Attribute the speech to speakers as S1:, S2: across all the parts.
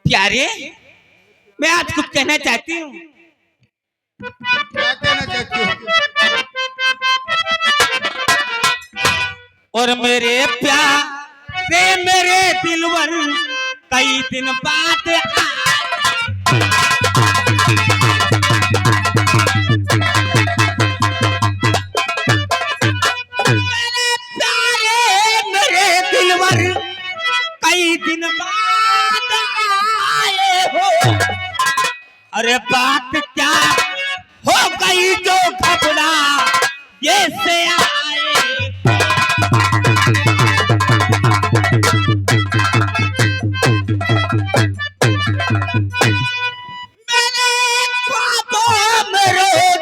S1: प्यारे, मैं आज कुछ कहना चाहती हूँ।
S2: क्या कहना चाहती हो?
S1: और मेरे प्यारे मेरे दिलवर कई दिन बाद मेरे प्यारे मेरे दिलवर कई दिन बाद आए हो। अरे बात क्या हो गई जो घबरा ये से आए। मेरे ख्वाबों में रोज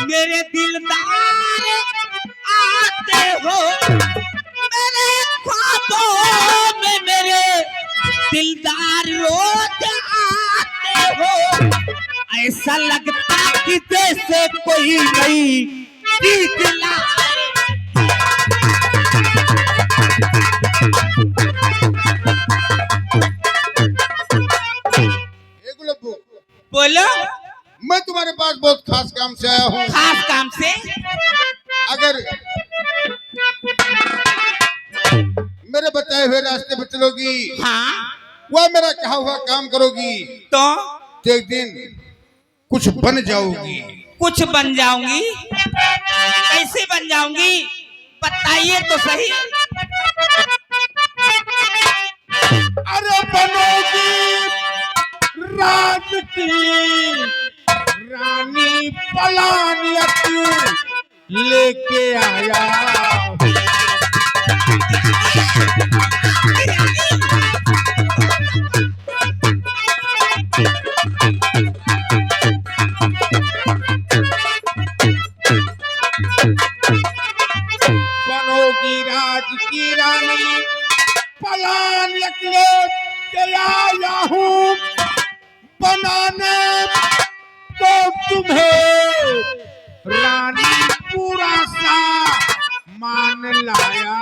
S1: मेरे दिलदार आते हो। मेरे ख्वाबों में मेरे दिलदार रोज आते हो। ऐसा लगता कि जैसे कोई नई चीज लाए। बोलो।
S2: मैं तुम्हारे पास बहुत खास काम से आया हूँ।
S1: खास काम से?
S2: अगर मेरे बताए हुए रास्ते पर चलोगी,
S1: हाँ,
S2: वह मेरा कहा हुआ काम करोगी
S1: तो
S2: एक दिन कुछ बन जाओगी।
S1: कुछ बन जाऊंगी? कैसे बन जाऊंगी बताइए तो सही।
S2: अरे बनोगी रात की रानी पलानियत लेके आया। बनोगी राज की रानी पलानियत लेके आया हूँ। बनाने तो तुम्हें रानी पूरा सा मान लाया।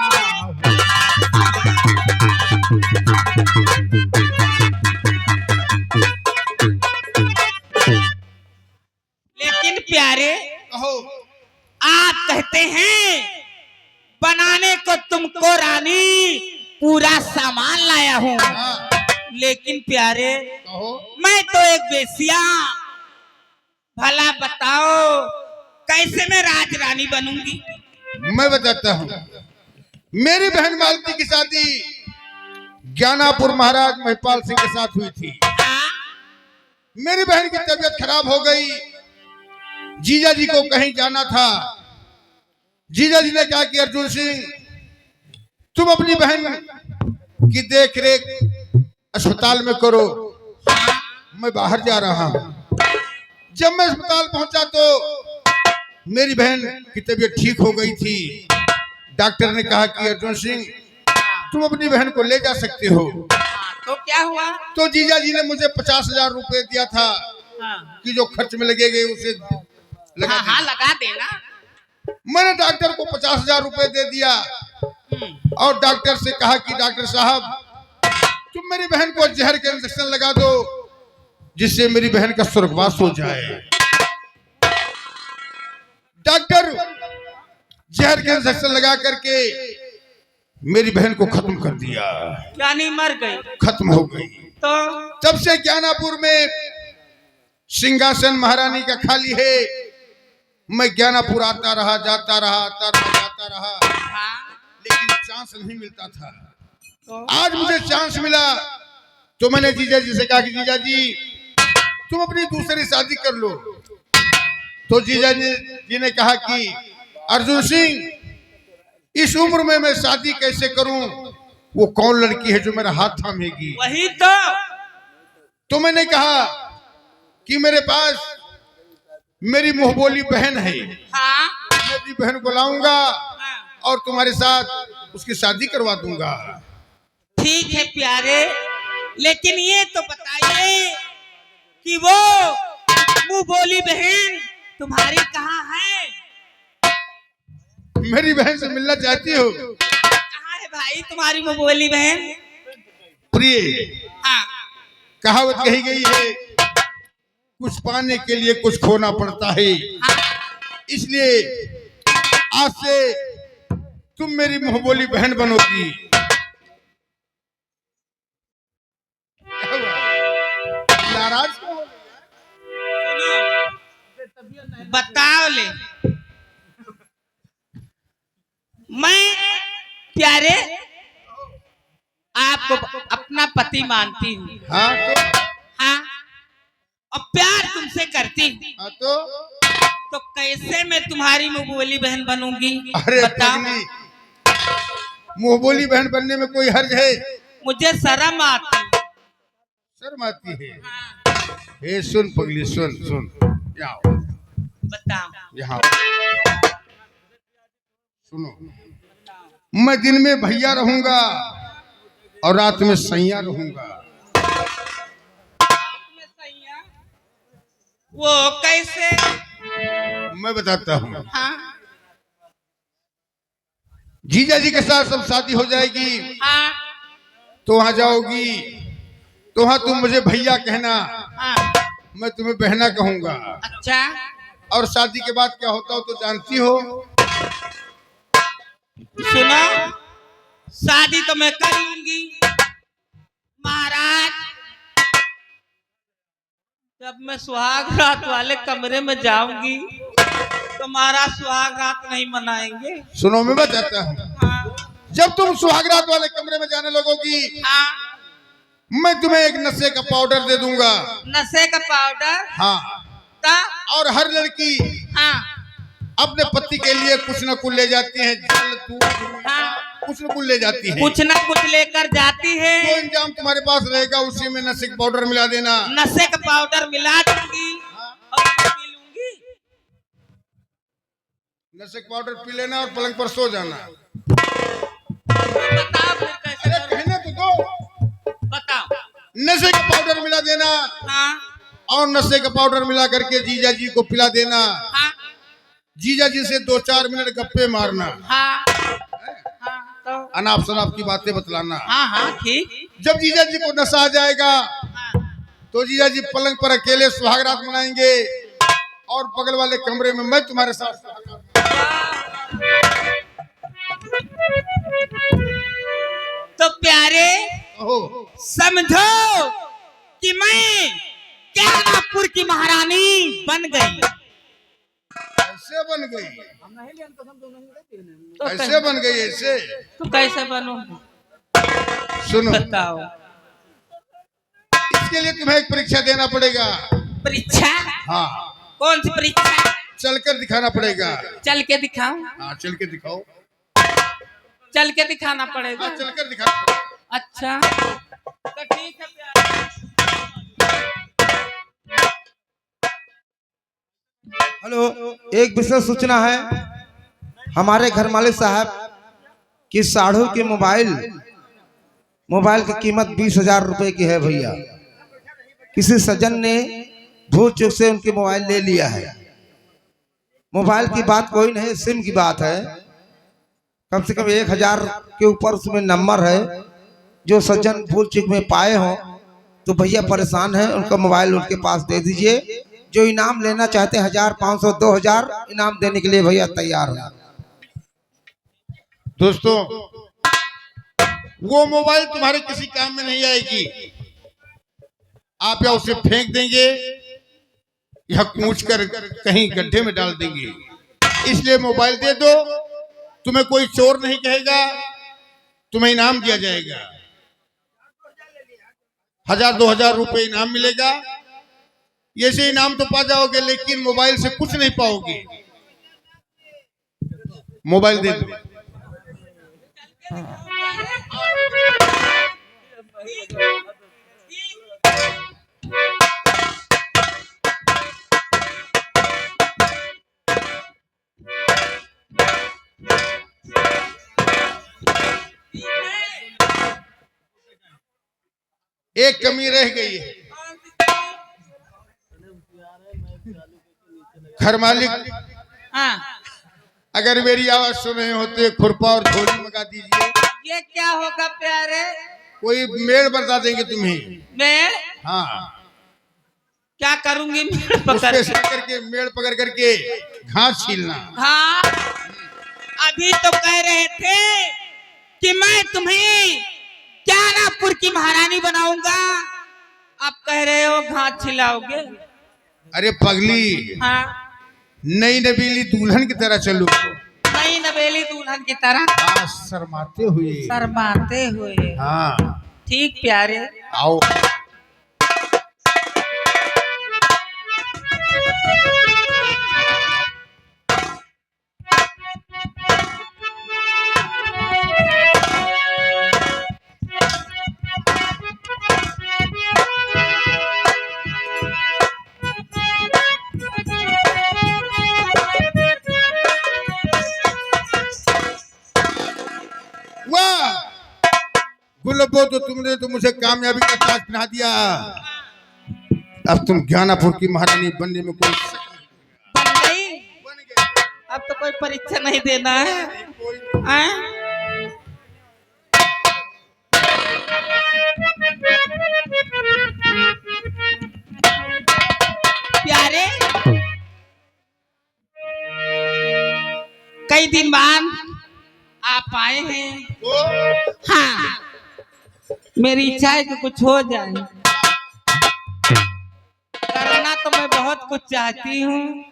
S1: लेकिन प्यारे,
S2: कहो।
S1: आप कहते हैं बनाने को तुमको रानी पूरा सामान लाया हूँ।
S2: हाँ।
S1: लेकिन प्यारे,
S2: कहो।
S1: मैं तो एक बेसिया, भला बताओ कैसे मैं राज रानी बनूंगी?
S2: मैं बताता हूँ। मेरी बहन मालती की शादी ज्ञानापुर महाराज महिपाल सिंह के साथ हुई थी। मेरी बहन की तबीयत खराब हो गई। जीजा जी को कहीं जाना था। जीजा जी ने कहा कि अर्जुन सिंह, तुम अपनी बहन की देख रेख अस्पताल में करो, मैं बाहर जा रहा हूं। जब मैं अस्पताल पहुंचा तो मेरी बहन की तबीयत ठीक हो गई थी। डॉक्टर ने कहा कि अर्जुन सिंह तुम अपनी बहन को ले जा सकते हो।
S1: तो क्या हुआ?
S2: तो जीजा जी ने मुझे 50,000 रुपए दिया था कि जो खर्च में लगेंगे उसे लगा
S1: हाँ लगा देना।
S2: मैंने डॉक्टर को 50,000 रुपए दे दिया और डॉक्टर से कहा कि डॉक्टर साहब तुम मेरी बहन को जहर के इंजेक्शन लगा दो जिससे मेरी बहन का स्वर्गवास हो जाए। डॉक्टर जहर के इंजेक्शन लगा करके मेरी बहन को खत्म कर दिया।
S1: क्या नहीं मर गई?
S2: खत्म हो गई।
S1: तो
S2: तब से ज्ञानापुर में सिंहासन महारानी का खाली है। मैं ज्ञानापुर आता रहा, जाता रहा, आता रहा, जाता रहा, लेकिन चांस नहीं मिलता था।
S1: तो
S2: आज मुझे चांस मिला तो मैंने जीजा जी से कहा कि जीजा जी तुम अपनी दूसरी शादी कर लो। तो जीजा जी ने कहा कि अर्जुन सिंह इस उम्र में मैं शादी कैसे करूं? वो कौन लड़की है जो मेरा हाथ थामेगी?
S1: वही तो
S2: मैंने कहा कि मेरे पास मेरी मुंहबोली बहन है।
S1: हाँ
S2: मैं अपनी बहन को लाऊंगा और तुम्हारे साथ उसकी शादी करवा दूंगा।
S1: ठीक है प्यारे, लेकिन ये तो बताइए कि वो मुंह बोली बहन तुम्हारी कहाँ है?
S2: मेरी बहन से मिलना चाहती हो?
S1: कहाँ है भाई तुम्हारी मुंह बोली बहन?
S2: प्रिय,
S1: हाँ
S2: कहावत कही गई है कुछ पाने के लिए कुछ खोना पड़ता है। इसलिए आज से तुम मेरी मुंहबोली बहन बनोगी। नाराज क्यों हो?
S1: बताओ ले, मैं प्यारे आपको अपना पति मानती हूँ।
S2: हाँ तो
S1: हाँ, और प्यार तुमसे करती हूँ।
S2: हाँ
S1: तो कैसे मैं तुम्हारी मुंहबोली बहन बनूंगी?
S2: अरे
S1: बताओ।
S2: मुंहबोली बहन बनने में कोई हर्ज है?
S1: मुझे शर्म आती।
S2: शर्म आती है? ए सुन पगली, सुन सुन, यहाँ
S1: बताओ।
S2: यहाँ सुनो, मैं दिन में भैया रहूंगा और रात में सैया रहूंगा।
S1: वो कैसे?
S2: मैं बताता हूँ।
S1: हाँ
S2: जीजा जी के साथ सब शादी हो जाएगी
S1: हाँ
S2: तो वहां जाओगी तो वहां तुम मुझे भैया कहना,
S1: हाँ।
S2: मैं तुम्हें बहना कहूंगा।
S1: अच्छा,
S2: और शादी के बाद क्या होता हो तो जानती हो।
S1: सुनो, शादी तो मैं कर लूंगी महाराज, जब मैं सुहाग रात वाले कमरे में जाऊंगी तो महाराज सुहाग रात नहीं मनाएंगे।
S2: सुनो मैं बताता हूँ।
S1: हाँ
S2: जब तुम सुहाग रात वाले कमरे में जाने लगोगी
S1: हाँ।
S2: मैं तुम्हें एक नशे का पाउडर दे दूंगा।
S1: नशे का पाउडर?
S2: हाँ। और हर लड़की
S1: हाँ
S2: अपने पति के लिए कुछ न कुछ ले जाती है, जल दूध,
S1: हाँ।
S2: कुछ न कुछ ले जाती है।
S1: कुछ न कुछ लेकर जाती है।
S2: जो इंजाम तुम्हारे पास रहेगा उसी में नशे का पाउडर मिला देना।
S1: नशे का पाउडर मिला दूंगी और पी लूंगी।
S2: नशे का पाउडर पी लेना और पलंग पर सो जाना।
S1: बताओ फिर कैसे?
S2: अरे कहने तो दो।
S1: बताओ।
S2: नशे का पाउडर मिला देना।
S1: हाँ
S2: और नशे का पाउडर मिला करके जीजा जी को पिला देना।
S1: हाँ
S2: जीजा जी से 2-4 मिनट गप्पे मारना।
S1: हाँ हाँ। तो
S2: अनाप शनाप की बातें बतलाना।
S1: हाँ हाँ ठीक।
S2: जब जीजा जी को नशा आ जाएगा
S1: हाँ।
S2: तो जीजा जी पलंग पर अकेले सुहाग रात मनाएंगे और बगल वाले कमरे में मैं तुम्हारे साथ।
S1: तो प्यारे
S2: ओहो,
S1: समझो कि मैं ज्ञानापुर की महारानी बन गई।
S2: ऐसे बन गई?
S1: तो
S2: ऐसे बन गई? ऐसे
S1: तो कैसे बनूं?
S2: सुनो,
S1: बताओ।
S2: इसके लिए तुम्हें एक परीक्षा देना पड़ेगा।
S1: परीक्षा?
S2: हाँ।
S1: कौन सी परीक्षा?
S2: चलकर दिखाना पड़ेगा।
S1: चल के दिखाओ।
S2: हाँ चल के दिखाओ।
S1: चल के दिखाना पड़ेगा।
S2: हाँ, चलकर दिखाना पड़ेगा।
S1: अच्छा तो ठीक है प्यारे।
S3: हेलो, एक विशेष सूचना है। हमारे घर मालिक साहब कि साढ़ू के मोबाइल की कीमत 20,000 रुपए की है भैया। किसी सज्जन ने भूल चूक से उनके मोबाइल ले लिया है। मोबाइल की बात कोई नहीं, सिम की बात है। कम से कम 1,000 के ऊपर उसमें नंबर है। जो सज्जन भूल चूक में पाए हों तो भैया परेशान है, उनका मोबाइल उनके पास दे दीजिए। जो इनाम लेना चाहते हैं 1,000, 500, 2,000 इनाम देने के लिए भैया तैयार है।
S2: दोस्तों, वो मोबाइल तुम्हारे किसी काम में नहीं आएगी। आप या उसे फेंक देंगे या कूच कर कहीं गड्ढे में डाल देंगे। इसलिए मोबाइल दे दो, तुम्हें कोई चोर नहीं कहेगा, तुम्हें इनाम दिया जाएगा। 1,000-2,000 रुपए इनाम मिलेगा। ये से इनाम तो पा जाओगे, लेकिन मोबाइल से कुछ नहीं पाओगे। मोबाइल दे दो। एक कमी रह गई है। घर मालिक,
S1: हाँ,
S2: अगर मेरी आवाज सुन रहे होते खुरपा और झोली मंगा दीजिए।
S1: ये क्या होगा प्यारे?
S2: कोई मेड़ बता देंगे तुम्हें।
S1: मैं
S2: हाँ,
S1: क्या करूंगी? मेड़
S2: उस
S1: पकड़
S2: पे
S1: के।
S2: सर करके मेड़ पकड़ करके घास छीलना।
S1: हाँ, अभी तो कह रहे थे कि मैं तुम्हें ज्ञानापुर की महारानी बनाऊंगा, अब कह रहे हो घास छिलाओगे।
S2: अरे पगली,
S1: हाँ,
S2: नई नबीली दुल्हन की तरह चलो।
S1: नई नवेली दुल्हन की तरह
S2: हाँ, शर्माते हुए।
S1: शर्माते हुए।
S2: हाँ,
S1: ठीक प्यारे।
S2: आओ। गुल्लबो, तो तुमने तो मुझे कामयाबी का ताज पहना दिया। अब तुम ज्ञानापुर की महारानी बनने में कोई
S1: बन गई? अब तो कोई परीक्षा नहीं देना है। हाँ? प्यारे, कई दिन बाद आप आए हैं। हाँ, मेरी इच्छा है कि कुछ हो जाए। करना तो मैं बहुत कुछ चाहती हूँ।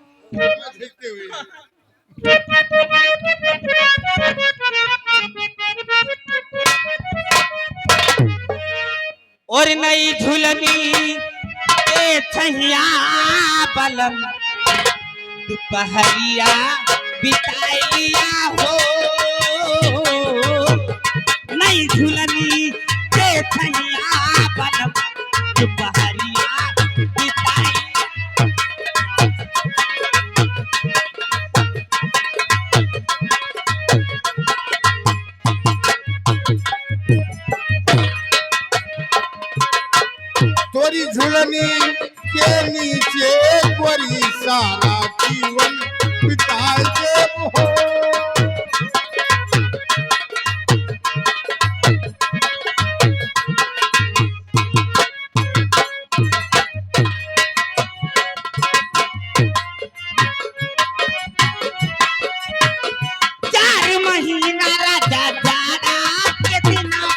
S1: और नई झुलनी के छहिया बलम दोपहरिया बिताइया हो। नई झुलनी के छहिया बलम दोपहरिया बिताइया।
S2: तोरी झुलनी के नीचे कोरी सारा जीवन बिताए देव हो।
S1: चार महीना राजा जाड़ा के दिनवा।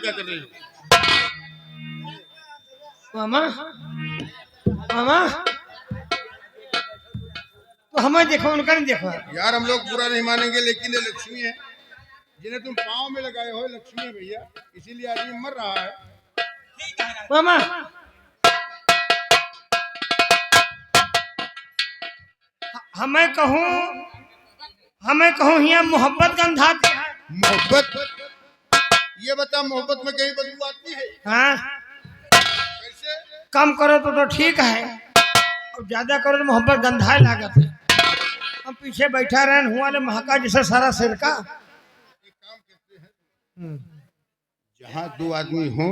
S2: क्या कर रहे हो?
S4: मामा मामा तो हमें देखो उनका नहीं देखो।
S2: यार हम लोग बुरा नहीं मानेंगे, लेकिन ये लक्ष्मी है जिन्हें तुम पाँव में लगाए हो, लक्ष्मी है भैया, इसीलिए आदमी मर रहा है।
S4: मामा हमें कहूँ यहाँ मोहब्बत गंधा है।
S2: मोहब्बत? ये बता, मोहब्बत में कहीं बदबू आती है?
S4: हाँ
S2: कैसे?
S4: कम करो तो ठीक है, और ज्यादा करो तो मोहब्बत गंधा लागत है। हम पीछे बैठा रहे हुआ ले महका जैसे सारा सिर का।
S2: एक काम करते हैं, जहाँ दो आदमी हो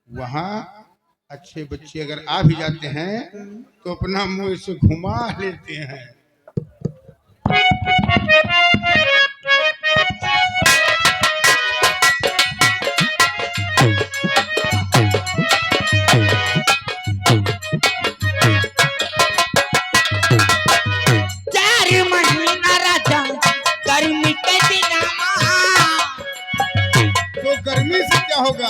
S2: वहाँ अच्छे बच्चे अगर आ भी जाते हैं तो अपना मुंह से घुमा लेते हैं। तो गर्मी से क्या होगा?